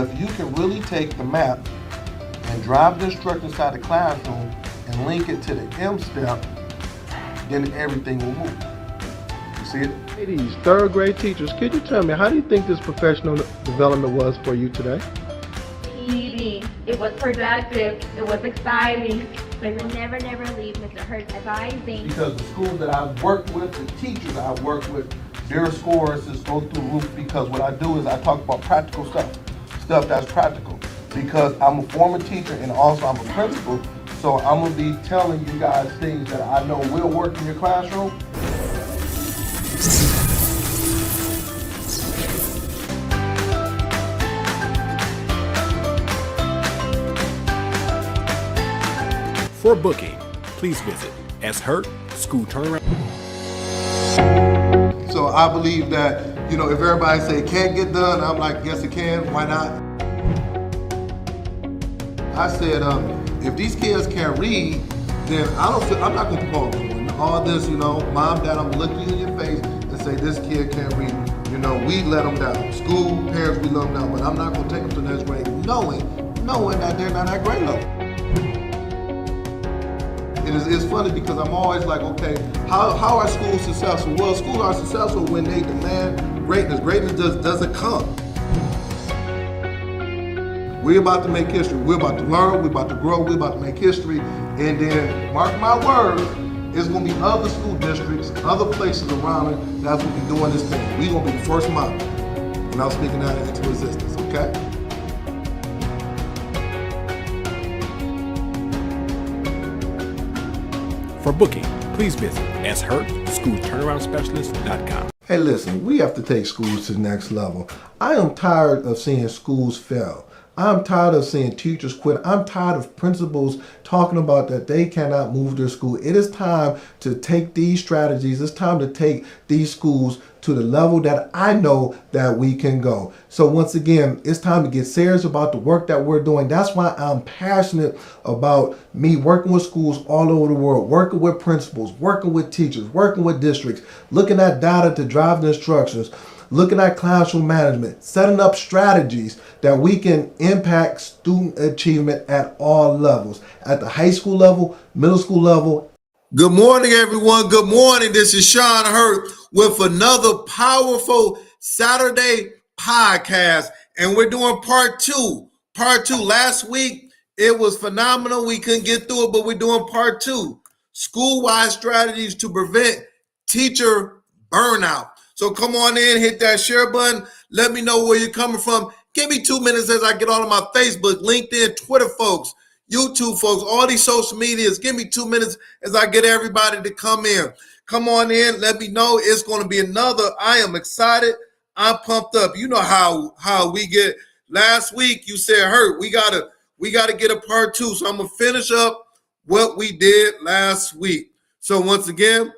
if you can really take the map and drive the instructor inside the classroom and link it to the M step, then everything will move. You see it? Ladies, third grade teachers, could you tell me, how do you think this professional development was for you today? PD. It was productive. It was exciting. We will never leave Mr. Hurt's advising. Because the schools that I've worked with, the teachers I've worked with, their scores just go through the roof, because what I do is I talk about practical stuff that's practical. Because I'm a former teacher and also I'm a principal, so I'm gonna be telling you guys things that I know will work in your classroom. For booking, please visit Hurt School Turnaround. So I believe that, if everybody say it can't get done, I'm like, yes it can, why not? I said, if these kids can't read, then I'm not gonna promote them. All this, mom, dad, I'm gonna look you in your face and say this kid can't read. We let them down. School, parents, we let them down, but I'm not gonna take them to the next grade knowing that they're not at grade level. It's funny because I'm always like, okay, how are schools successful? Well, schools are successful when they demand greatness. Greatness doesn't come. We're about to make history. We're about to learn. We're about to grow. We're about to make history. And then, mark my words, it's going to be other school districts, other places around it that's going to be doing this thing. We're going to be the first model. And I'm speaking that into existence, okay? For booking, please visit SHurtSchoolTurnaroundSpecialist.com. Hey, listen, we have to take schools to the next level. I am tired of seeing schools fail. I'm tired of seeing teachers quit. I'm tired of principals talking about that they cannot move their school. It is time to take these strategies. It's time to take these schools to the level that I know that we can go. So once again, it's time to get serious about the work that we're doing. That's why I'm passionate about me working with schools all over the world, working with principals, working with teachers, working with districts, looking at data to drive the instructions, looking at classroom management, setting up strategies that we can impact student achievement at all levels, at the high school level, middle school level. Good morning, everyone. Good morning. This is Sean Hurt with another powerful Saturday podcast, and we're doing part two. Last week, it was phenomenal. We couldn't get through it, but we're doing part two. School-wide strategies to prevent teacher burnout. So come on in, hit that share button. Let me know where you're coming from. Give me 2 minutes as I get all of my Facebook, LinkedIn, Twitter folks, YouTube folks, all these social medias. Give me 2 minutes as I get everybody to come in. Come on in. Let me know. It's going to be another. I am excited. I'm pumped up. You know how we get. Last week you said, Hurt, we gotta get a part two. So I'm gonna finish up what we did last week. So once again,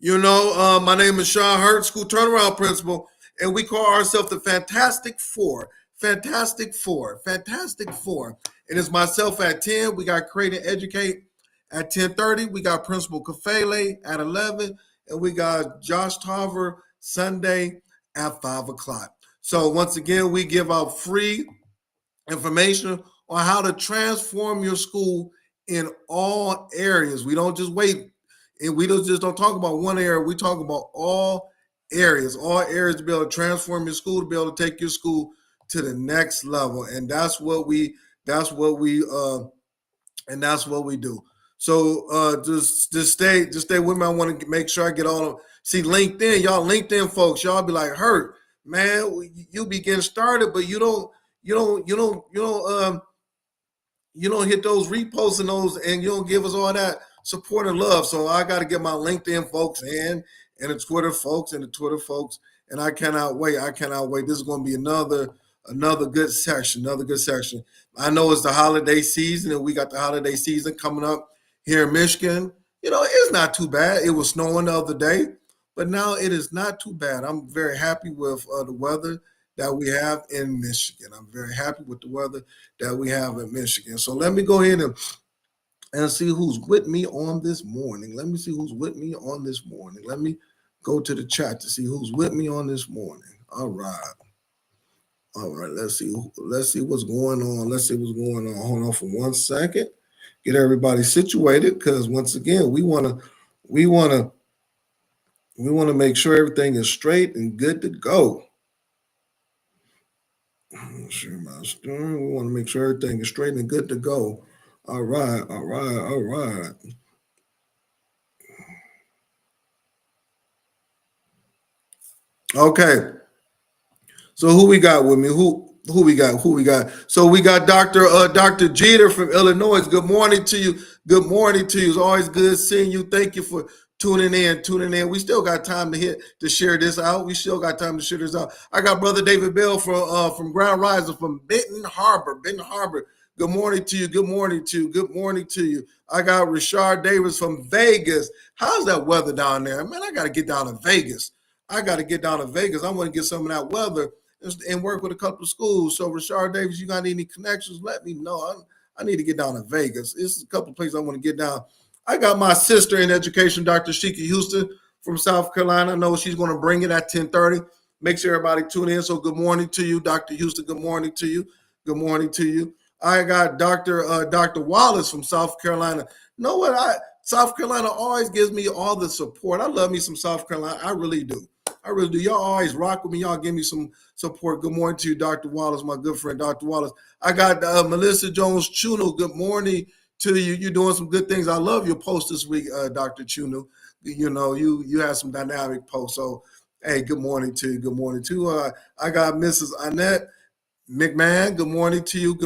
my name is Sean Hurt, School Turnaround Principal, and we call ourselves the Fantastic Four. And it's myself at 10. We got Create and Educate at 10:30. We got Principal Kafele at 11. And we got Josh Tarver Sunday at 5 o'clock. So once again, we give out free information on how to transform your school in all areas. We don't just wait. And we just don't talk about one area. We talk about all areas to be able to transform your school, to be able to take your school to the next level. And that's what we do. So just stay with me. I want to make sure I get all of see LinkedIn. Y'all LinkedIn folks, y'all be like, Hurt, man, you be getting started, but you don't hit those reposts and those, and you don't give us all that support and love. So I got to get my LinkedIn folks and the Twitter folks, and I cannot wait. This is going to be another good section. I know it's the holiday season, and we got the holiday season coming up here in Michigan. It's not too bad. It was snowing the other day, but now it is not too bad. I'm very happy with the weather that we have in Michigan. So let me go ahead and see who's with me on this morning. Let me go to the chat to see who's with me on this morning. All right. All right, let's see what's going on. Hold on for 1 second. Get everybody situated, because once again, we want to make sure everything is straight and good to go. Share my screen. We want to make sure everything is straight and good to go. All right. Okay. So who we got with me? Who we got? So we got Dr. Jeter from Illinois. Good morning to you. Good morning to you. It's always good seeing you. Thank you for tuning in. We still got time to share this out. I got Brother David Bell from Ground Rising from Benton Harbor. Good morning to you. I got Rashard Davis from Vegas. How's that weather down there? Man, I got to get down to Vegas. I want to get some of that weather and work with a couple of schools. So, Rashard Davis, you got any connections? Let me know. I need to get down to Vegas. This is a couple of places I want to get down. I got my sister in education, Dr. Sheikah Houston from South Carolina. I know she's going to bring it at 10:30. Make sure everybody tune in. So, good morning to you, Dr. Houston. Good morning to you. I got Dr. Wallace from South Carolina. You know what? South Carolina always gives me all the support. I love me some South Carolina. I really do. Y'all always rock with me. Y'all give me some support. Good morning to you, Dr. Wallace, my good friend, Dr. Wallace. I got Melissa Jones Chuno. Good morning to you. You're doing some good things. I love your post this week, Dr. Chuno. You know, you had some dynamic posts. So, hey, good morning to you. I got Mrs. Annette McMahon. Good morning to you.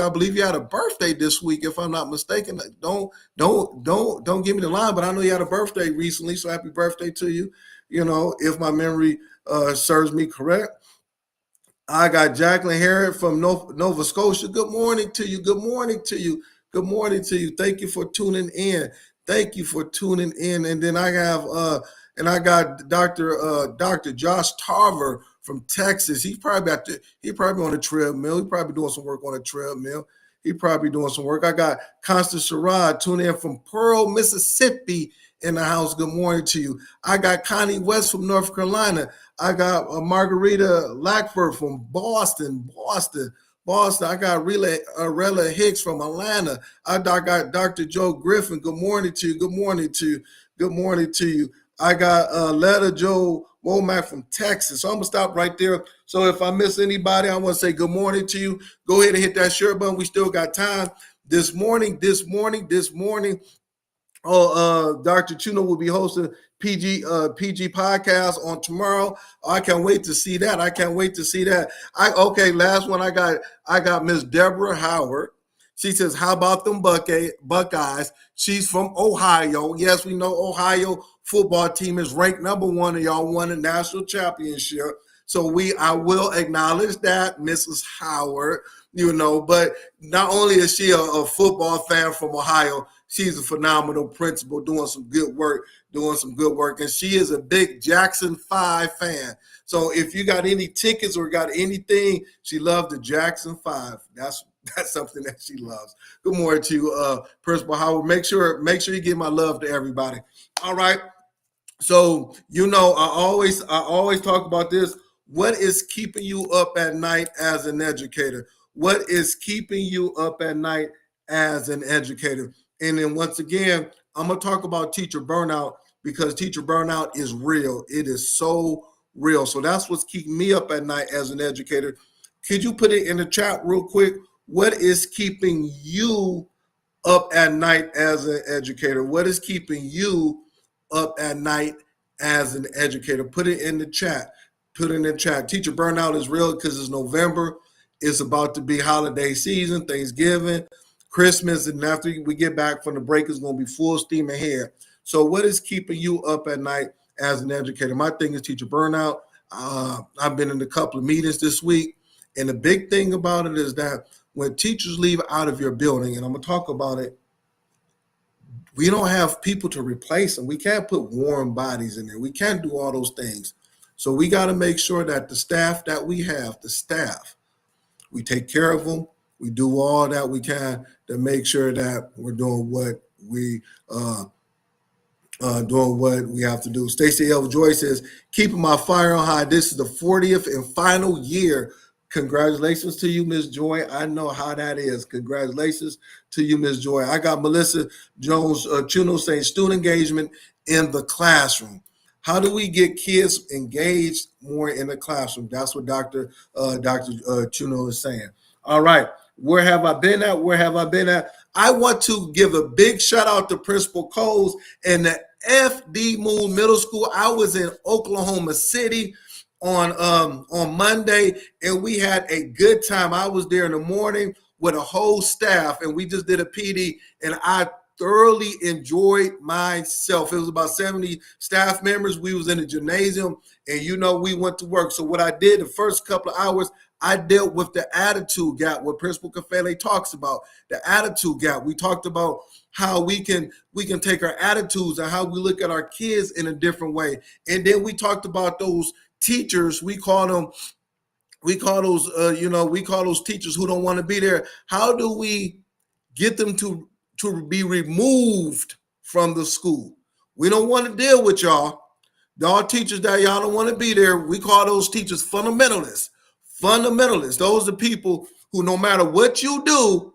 I believe you had a birthday this week, if I'm not mistaken. Don't give me the line, but I know you had a birthday recently. So happy birthday to you. You know, if my memory serves me correct. I got Jacqueline Harrod from Nova Scotia. Good morning to you. Thank you for tuning in. And then I have I got Dr. Josh Tarver from Texas. He probably on a treadmill. He probably doing some work on a treadmill. I got Constance Sherrod tuning in from Pearl, Mississippi in the house. Good morning to you. I got Connie West from North Carolina. I got Margarita Lackford from Boston. I got Rella Hicks from Atlanta. I got Dr. Joe Griffin. Good morning to you. I got Letta Joe Womack from Texas. So I'm going to stop right there. So if I miss anybody, I want to say good morning to you. Go ahead and hit that share button. We still got time. This morning, Dr. Chuno will be hosting PG podcast on tomorrow. I can't wait to see that. Last one I got Miss Deborah Howard. She says, how about them Buckeyes? She's from Ohio. Yes, we know Ohio football team is ranked number 1 and y'all won a national championship. So I will acknowledge that, Mrs. Howard, you know, but not only is she a football fan from Ohio, she's a phenomenal principal doing some good work. And she is a big Jackson 5 fan. So if you got any tickets or got anything, she loved the Jackson 5. That's something that she loves. Good morning to you, Principal Howard. Make sure you give my love to everybody. All right. So, you know, I always talk about this. What is keeping you up at night as an educator? And then once again, I'm going to talk about teacher burnout, because teacher burnout is real. It is so real. So that's what's keeping me up at night as an educator. Could you put it in the chat real quick? What is keeping you up at night as an educator? What is keeping you up at night as an educator? Put it in the chat. Teacher burnout is real because it's November. It's about to be holiday season, Thanksgiving, Christmas, and after we get back from the break, it's going to be full steam ahead. So what is keeping you up at night as an educator? My thing is teacher burnout. I've been in a couple of meetings this week, and the big thing about it is that when teachers leave out of your building, and I'm going to talk about it, we don't have people to replace them. We can't put warm bodies in there. We can't do all those things. So we got to make sure that the staff that we have, we take care of them. We do all that we can to make sure that we're doing what we have to do. Stacey L. Joy says, keeping my fire on high. This is the 40th and final year Congratulations to you, Miss Joy. I know how that is. Congratulations to you, Miss Joy. I got Melissa Jones Chuno saying student engagement in the classroom. How do we get kids engaged more in the classroom? That's what Dr. Chuno is saying. All right. Where have I been at? Where have I been at? I want to give a big shout out to Principal Coles and the FD Moon Middle School. I was in Oklahoma City on Monday, and we had a good time. I was there in the morning with a whole staff, and we just did a PD, and I thoroughly enjoyed myself. It was about 70 staff members. We was in the gymnasium, and we went to work. So what I did the first couple of hours, I dealt with the attitude gap, what Principal Kafele talks about, the attitude gap. We talked about how we can take our attitudes and how we look at our kids in a different way. And then we talked about those teachers, we call those teachers who don't want to be there. How do we get them to be removed from the school? We don't want to deal with y'all teachers that y'all don't want to be there. We call those teachers fundamentalists. Those are people who, no matter what you do,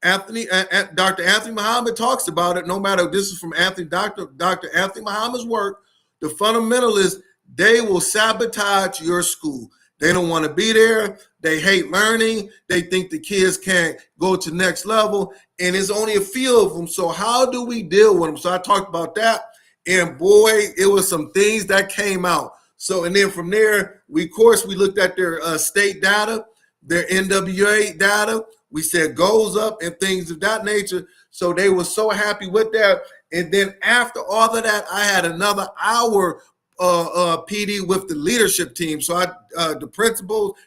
Dr. Anthony Muhammad talks about it. No matter, this is from Dr. Anthony Muhammad's work, the fundamentalists, they will sabotage your school. They don't want to be there. They hate learning. They think the kids can't go to the next level. And there's only a few of them. So how do we deal with them? So I talked about that. And boy, it was some things that came out. So, and then from there, we looked at their state data, their NWA data. We said goals up and things of that nature. So they were so happy with that. And then after all of that, I had another hour PD with the leadership team. So the principals,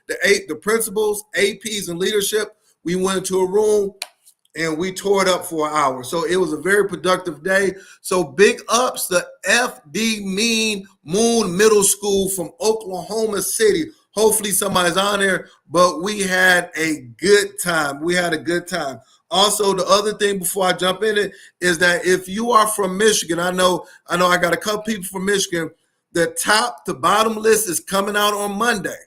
APs, and leadership, we went into a room and we tore it up for an hour. So it was a very productive day. So big ups to FD Moon Middle School from Oklahoma City. Hopefully somebody's on there, but we had a good time. Also, the other thing before I jump in it is that if you are from Michigan, I know I got a couple people from Michigan. The top to bottom list is coming out on Monday.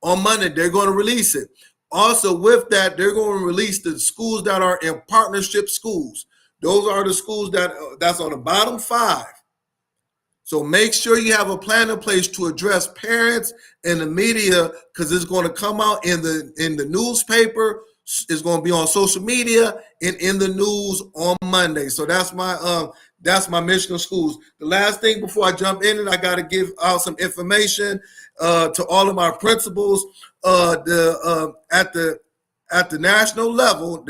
On Monday, they're going to release it. Also, with that, they're going to release the schools that are in partnership schools. Those are the schools that's on the bottom 5. So make sure you have a plan in place to address parents and the media, because it's going to come out in the newspaper. It's going to be on social media and in the news on Monday. So that's my Michigan schools. The last thing before I jump in, and I got to give out some information to all of my principals. At the national level,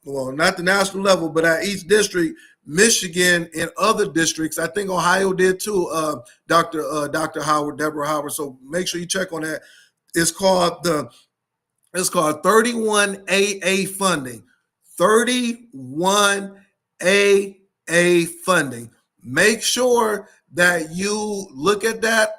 well, not the national level, but at each district, Michigan and other districts, I think Ohio did too, Dr. Howard, Deborah Howard. So make sure you check on that. It's called 31AA funding. 31AA funding. Make sure that you look at that.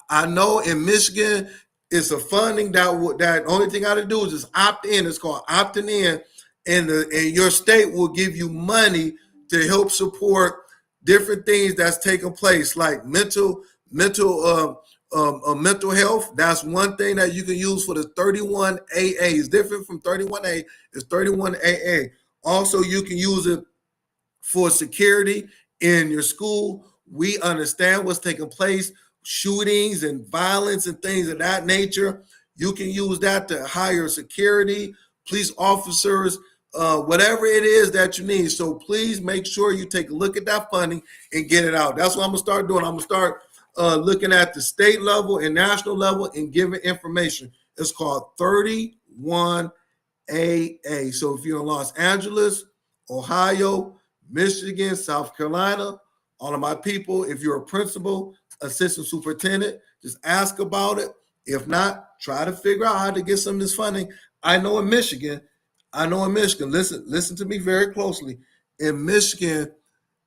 I know in Michigan, it's a funding that only thing I got to do is just opt in. It's called opting in, and your state will give you money to help support different things that's taking place, like mental health. That's one thing that you can use for the 31AA. It's different from 31A. It's 31AA. Also, you can use it for security in your school. We understand what's taking place, shootings and violence and things of that nature. You can use that to hire security, police officers, whatever it is that you need. So please make sure you take a look at that funding and get it out. That's what I'm going to start doing. I'm going to start looking at the state level and national level and giving information. It's called 31AA. So if you're in Los Angeles, Ohio, Michigan, South Carolina, all of my people, if you're a principal, assistant superintendent, just ask about it. If not, try to figure out how to get some of this funding. I know in Michigan, listen to me very closely. In Michigan,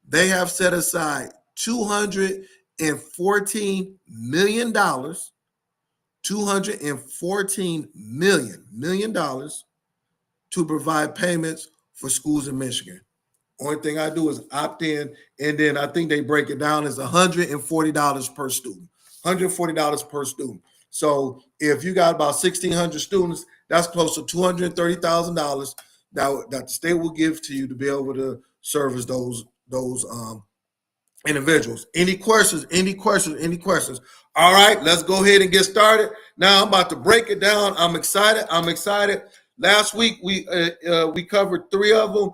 they have set aside $214 million, $214 million to provide payments for schools in Michigan. Only thing I do is opt in, and then I think they break it down as $140 per student. $140 per student. So if you got about 1,600 students, that's close to $230,000 that the state will give to you to be able to service those individuals. Any questions? Any questions? Any questions? All right, let's go ahead and get started. Now I'm about to break it down. I'm excited. I'm excited. Last week we covered 3 of them.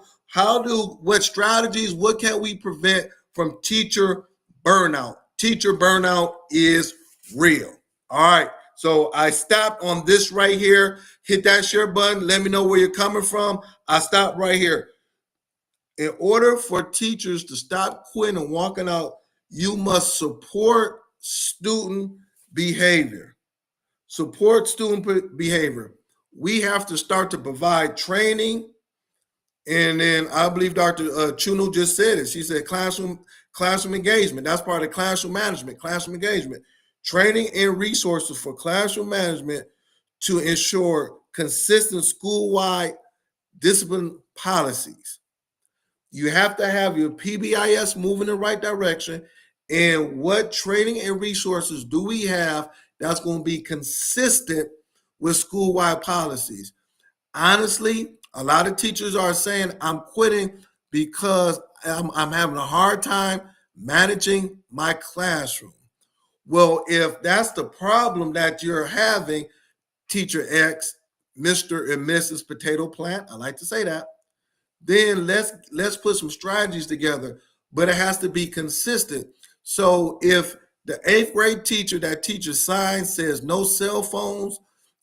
What strategies? What can we prevent from teacher burnout? Teacher burnout is real. All right. So I stopped on this right here. Hit that share button. Let me know where you're coming from. I stopped right here. In order for teachers to stop quitting and walking out, you must support student behavior. Support student behavior. We have to start to provide training. And then I believe Dr. Chuno just said it. She said classroom engagement. That's part of classroom management, classroom engagement. Training and resources for classroom management to ensure consistent school-wide discipline policies. You have to have your PBIS moving in the right direction. And what training and resources do we have that's going to be consistent with school-wide policies? Honestly, a lot of teachers are saying, I'm quitting because I'm having a hard time managing my classroom. Well, if that's the problem that you're having, Teacher X, Mr. and Mrs. Potato Plant, I like to say that, then let's put some strategies together, but it has to be consistent. So if the 8th grade teacher that teaches science says no cell phones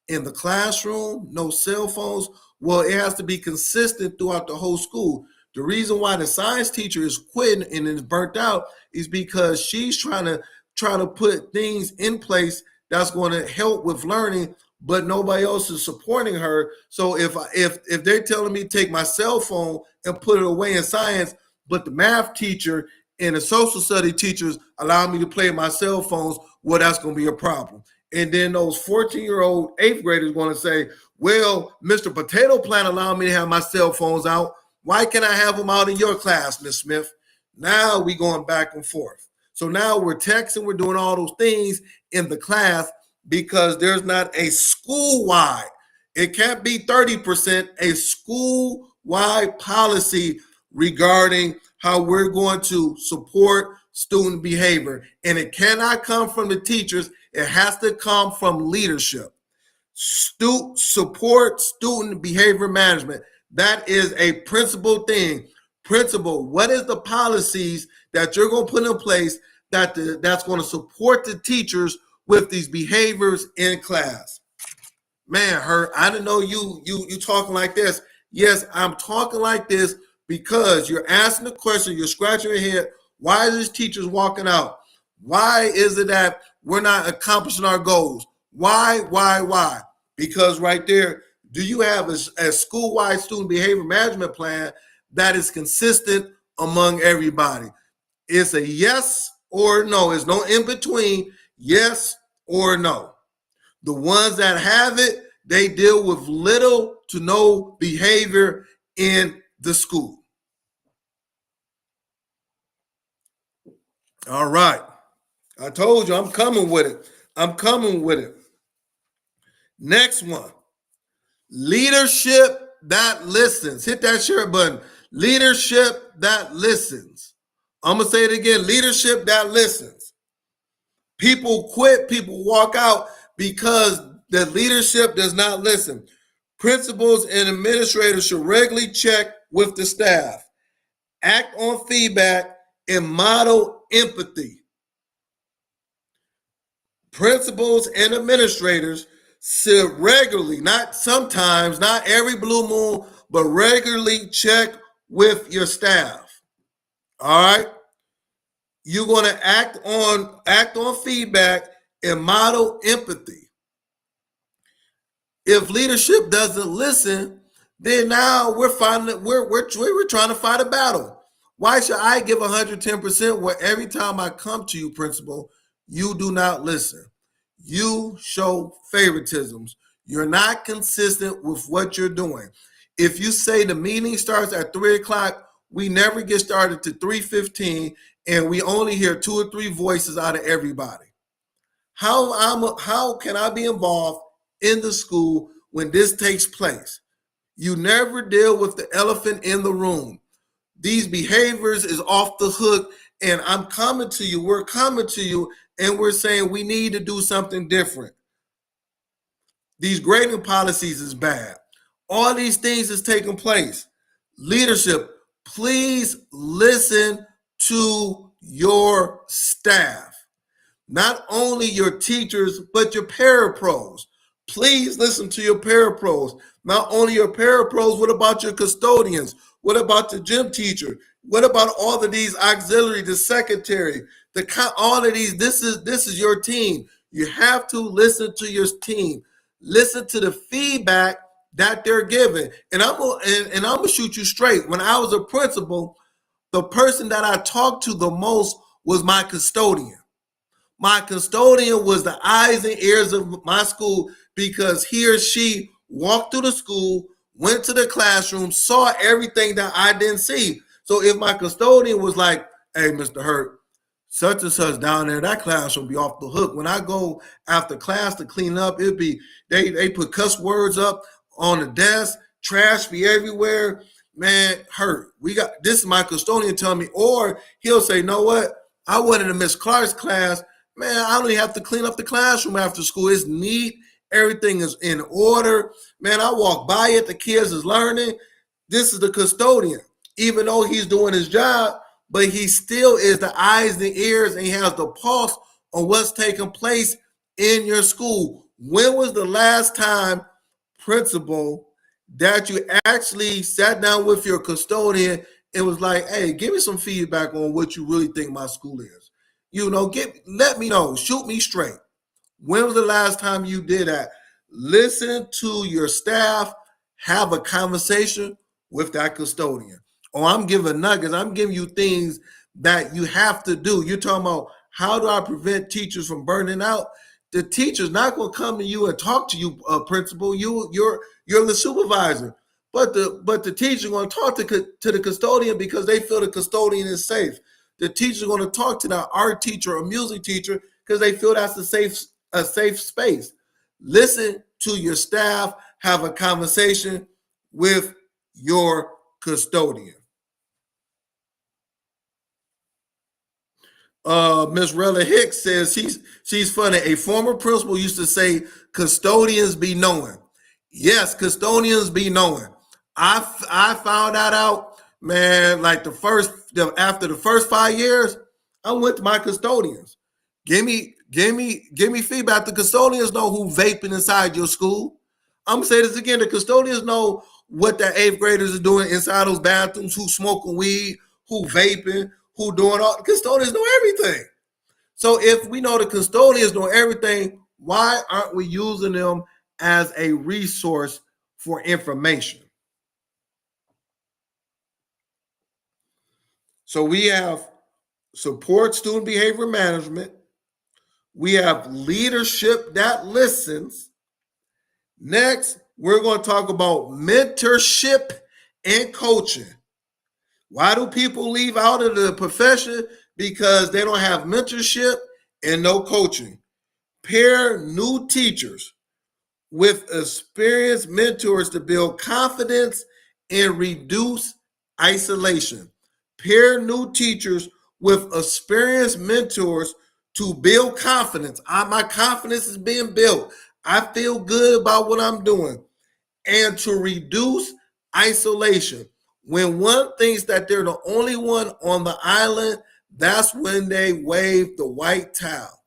in the classroom, no cell phones, well, it has to be consistent throughout the whole school. The reason why the science teacher is quitting and is burnt out is because she's trying to put things in place that's going to help with learning, but nobody else is supporting her. So if they're telling me to take my cell phone and put it away in science, but the math teacher and the social study teachers allow me to play my cell phones, well, that's going to be a problem. And then those 14-year-old 8th graders going to say, well, Mr. Potato Plant allowed me to have my cell phones out. Why can't I have them out in your class, Miss Smith? Now we going back and forth. So now we're texting, we're doing all those things in the class because there's not a school-wide. It can't be 30%, a school-wide policy regarding how we're going to support student behavior. And it cannot come from the teachers. It has to come from leadership. Support student behavior management. That is a principal thing. Principal, what is the policies that you're going to put in place that's going to support the teachers with these behaviors in class? Man, Hurt, I didn't know you talking like this. Yes, I'm talking like this because you're asking the question, you're scratching your head. Why is this teachers walking out? Why is it that we're not accomplishing our goals? Why? Because right there, do you have a school-wide student behavior management plan that is consistent among everybody? It's a yes or no. There's no in between, yes or no. The ones that have it, they deal with little to no behavior in the school. All right. I told you I'm coming with it. I'm coming with it. Next one. Leadership that listens. Hit that share button. Leadership that listens. I'm going to say it again. Leadership that listens. People quit, people walk out because the leadership does not listen. Principals and administrators should regularly check with the staff, act on feedback, and model empathy. Principals and administrators should regularly, not sometimes, not every blue moon, but regularly check with your staff. All right? You're going to act on feedback and model empathy. If leadership doesn't listen, then now we're trying to fight a battle. Why should I give 110% where every time I come to you, principal, you do not listen? You show favoritisms. You're not consistent with what you're doing. If you say the meeting starts at 3 o'clock, we never get started to 3:15, and we only hear 2 or 3 voices out of everybody. How can I be involved in the school when this takes place? You never deal with the elephant in the room. These behaviors is off the hook, and I'm coming to you. We're coming to you, and we're saying we need to do something different. These grading policies is bad. All these things is taking place. Leadership, please listen to your staff. Not only your teachers, but your parapros. Please listen to your parapros. Not only your parapros, what about your custodians? What about the gym teacher? What about all of these auxiliary, the secretary, all of these? This is your team. You have to listen to your team. Listen to the feedback that they're giving. And I'm gonna shoot you straight. When I was a principal, the person that I talked to the most was my custodian. My custodian was the eyes and ears of my school because he or she walked through the school, went to the classroom, saw everything that I didn't see. So if my custodian was like, hey, Mr. Hurt, such and such down there, that class will be off the hook. When I go after class to clean up, it'd be they put cuss words up on the desk, trash be everywhere. Man, Hurt, this is my custodian telling me, or he'll say, know what? I went into Miss Clark's class. Man, I don't even have to clean up the classroom after school. It's neat. Everything is in order. Man, I walk by it. The kids is learning. This is the custodian. Even though he's doing his job, but he still is the eyes and ears, and he has the pulse on what's taking place in your school. When was the last time, principal, that you actually sat down with your custodian and was like, hey, give me some feedback on what you really think my school is? Let me know. Shoot me straight. When was the last time you did that? Listen to your staff. Have a conversation with that custodian. Oh, I'm giving nuggets. I'm giving you things that you have to do. You're talking about how do I prevent teachers from burning out? The teacher's not going to come to you and talk to you, principal. You're the supervisor. But the teacher's going to talk to the custodian because they feel the custodian is safe. The teacher's going to talk to the art teacher or music teacher because they feel that's a safe space. Listen to your staff. Have a conversation with your custodian. Miss Rella Hicks says she's funny. A former principal used to say, custodians be knowing. Yes, custodians be knowing. I found that out, man, like after the first 5 years, I went to my custodians. Give me feedback. The custodians know who vaping inside your school. I'm gonna say this again. The custodians know what the 8th graders are doing inside those bathrooms, who smoking weed, who vaping, who doing all. The custodians know everything. So if we know the custodians know everything, why aren't we using them as a resource for information? So we have support student behavior management. We have leadership that listens. Next, we're going to talk about mentorship and coaching. Why do people leave out of the profession? Because they don't have mentorship and no coaching. Pair new teachers with experienced mentors to build confidence and reduce isolation. Pair new teachers with experienced mentors to build confidence. My confidence is being built. I feel good about what I'm doing. And to reduce isolation. When one thinks that they're the only one on the island, that's when they wave the white towel.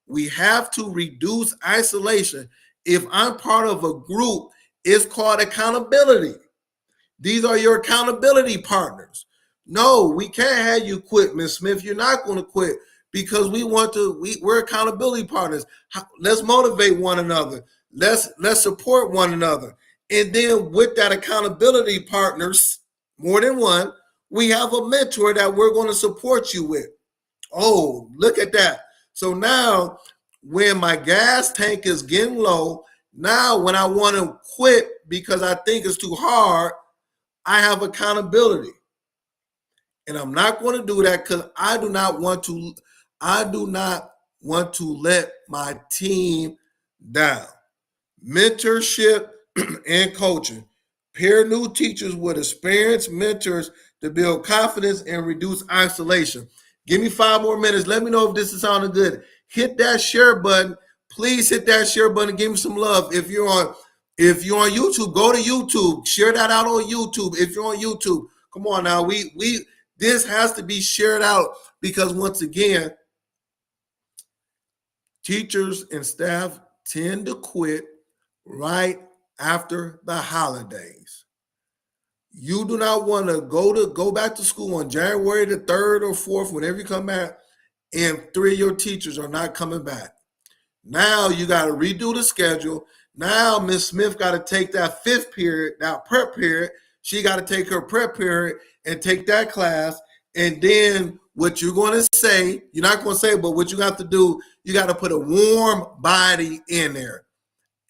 We have to reduce isolation. If I'm part of a group, it's called accountability. These are your accountability partners. No, we can't have you quit, Ms. Smith. You're not going to quit because we're accountability partners. Let's motivate one another. Let's support one another. And then with that accountability partners, more than one, we have a mentor that we're going to support you with. Oh, look at that. So now when my gas tank is getting low, now when I want to quit because I think it's too hard, I have accountability. And I'm not going to do that because I do not want to let my team down. Mentorship and coaching. Pair new teachers with experienced mentors to build confidence and reduce isolation. Give me 5 more minutes. Let me know if this is sounding good. Hit that share button. Please hit that share button. Give me some love. If you're on YouTube, go to YouTube. Share that out on YouTube. If you're on YouTube, come on now. This has to be shared out because once again, teachers and staff tend to quit right after the holidays. You do not want to go back to school on January the 3rd or 4th, whenever you come back, and 3 of your teachers are not coming back. Now you got to redo the schedule. Now Miss Smith got to take that 5th period, that prep period. She got to take her prep period and take that class. And then what you're going to say, you're not going to say, but what you got to do, you got to put a warm body in there.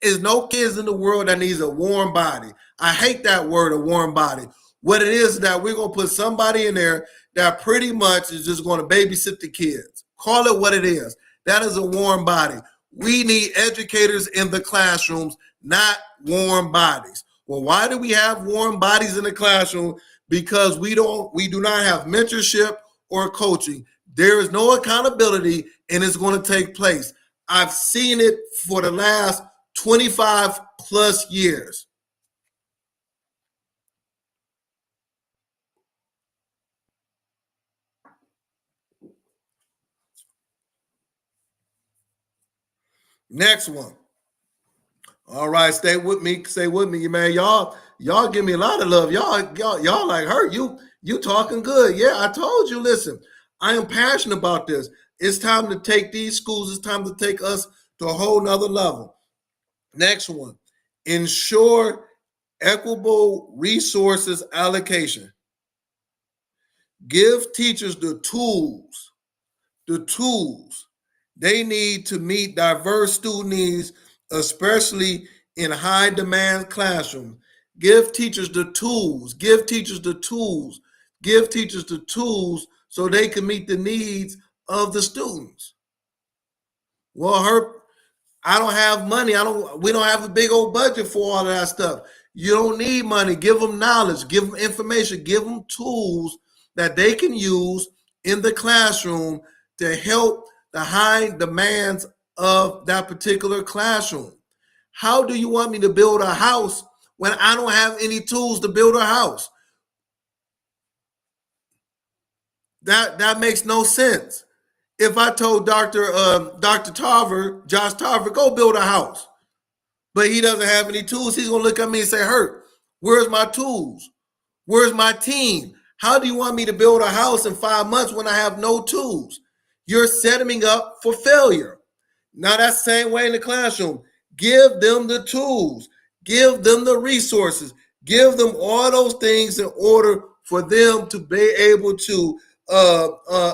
There's no kids in the world that needs a warm body. I hate that word, a warm body. What it is that we're going to put somebody in there that pretty much is just going to babysit the kids. Call it what it is. That is a warm body. We need educators in the classrooms, not warm bodies. Well, why do we have warm bodies in the classroom? Because we do not have mentorship or coaching. There is no accountability, and it's going to take place. I've seen it for the last 25 plus years. Next one. All right, stay with me, man. Y'all give me a lot of love. Y'all like her. You talking good. Yeah, I told you, listen, I am passionate about this. It's time to take these schools, it's time to take us to a whole nother level. Next one, ensure equitable resources allocation. Give teachers the tools they need to meet diverse student needs, especially in high demand classrooms. Give teachers the tools so they can meet the needs of the students. Well, I don't have money. We don't have a big old budget for all of that stuff. You don't need money. Give them knowledge, give them information, give them tools that they can use in the classroom to help the high demands of that particular classroom. How do you want me to build a house when I don't have any tools to build a house? That makes no sense. If I told Dr. Josh Tarver, go build a house, but he doesn't have any tools, he's going to look at me and say, Hurt, where's my tools? Where's my team? How do you want me to build a house in 5 months when I have no tools? You're setting me up for failure. Now that's the same way in the classroom. Give them the tools. Give them the resources. Give them all those things in order for them to be able to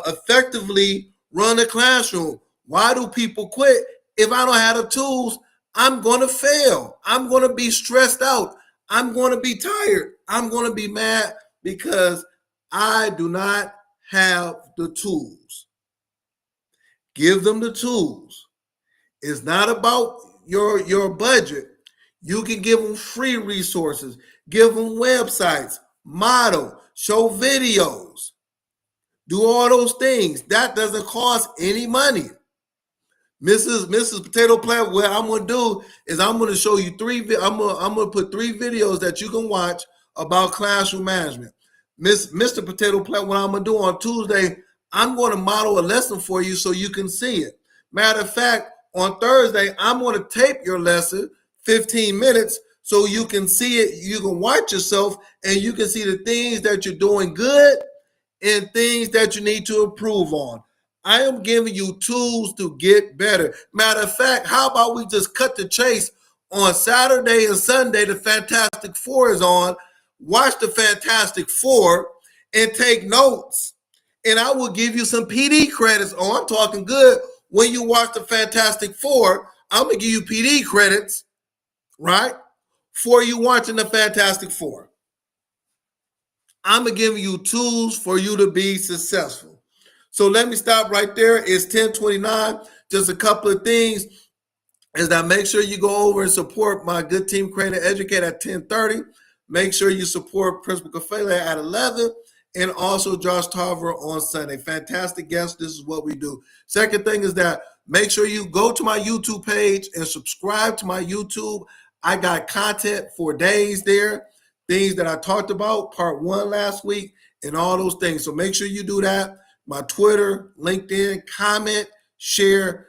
effectively run a classroom. Why do people quit? If I don't have the tools, I'm going to fail. I'm going to be stressed out. I'm going to be tired. I'm going to be mad because I do not have the tools. Give them the tools. It's not about your budget. You can give them free resources, give them websites, model, show videos, do all those things. That doesn't cost any money. Mrs. Potato Plant, what I'm going to do is I'm going to show you I'm going to put 3 videos that you can watch about classroom management. Mr. Potato Plant, what I'm going to do on Tuesday, I'm going to model a lesson for you so you can see it. Matter of fact, on Thursday, I'm going to tape your lesson 15 minutes so you can see it. You can watch yourself and you can see the things that you're doing good and things that you need to improve on. I am giving you tools to get better. Matter of fact, how about we just cut the chase on Saturday and Sunday? The Fantastic Four is on. Watch the Fantastic Four and take notes. And I will give you some PD credits. Oh, I'm talking good. When you watch the Fantastic Four, I'm going to give you PD credits, right, for you watching the Fantastic Four. I'm going to give you tools for you to be successful. So let me stop right there. It's 10:29. just a couple of things is that make sure you go over and support my good team, Create and Educate at 10:30. Make sure you support Principal Kafele at 11, and also Josh Tarver on Sunday. Fantastic guests. This is what we do. Second thing is that make sure you go to my YouTube page and subscribe to my YouTube. I got content for days there, things that I talked about, part 1 last week, and all those things. So make sure you do that. My Twitter, LinkedIn, comment, share.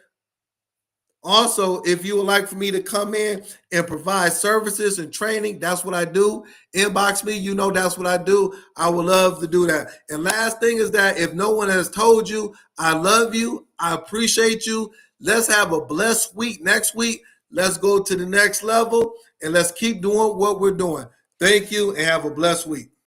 Also, if you would like for me to come in and provide services and training, that's what I do. Inbox me, you know that's what I do. I would love to do that. And last thing is that if no one has told you, I love you, I appreciate you. Let's have a blessed week next week. Let's go to the next level and let's keep doing what we're doing. Thank you and have a blessed week.